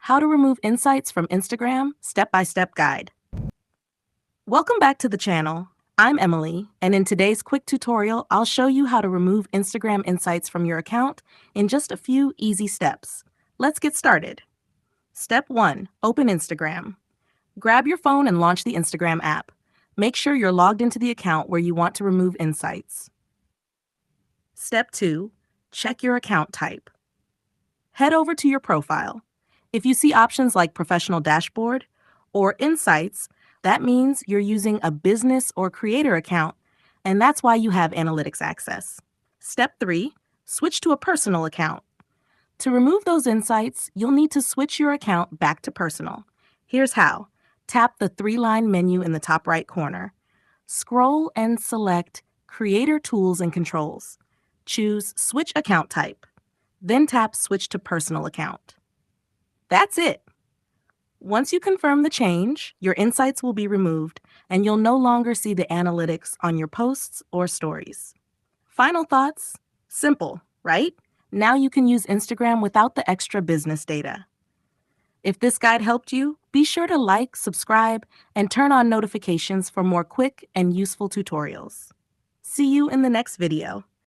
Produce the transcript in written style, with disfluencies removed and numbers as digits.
How to Remove Insights from Instagram Step-by-Step Guide. Welcome back to the channel. I'm Emily, and in today's quick tutorial, I'll show you how to remove Instagram Insights from your account in just a few easy steps. Let's get started. Step 1. Open Instagram. Grab your phone and launch the Instagram app. Make sure you're logged into the account where you want to remove Insights. Step 2. Check your account type. Head over to your profile. If you see options like Professional Dashboard or Insights, that means you're using a business or creator account, and that's why you have analytics access. Step 3. Switch to a personal account. To remove those insights, you'll need to switch your account back to personal. Here's how. Tap the three-line menu in the top right corner. Scroll and select Creator Tools and Controls. Choose Switch Account Type. Then tap Switch to Personal Account. That's it. Once you confirm the change, your insights will be removed, and you'll no longer see the analytics on your posts or stories. Final thoughts? Simple, right? Now you can use Instagram without the extra business data. If this guide helped you, be sure to like, subscribe, and turn on notifications for more quick and useful tutorials. See you in the next video.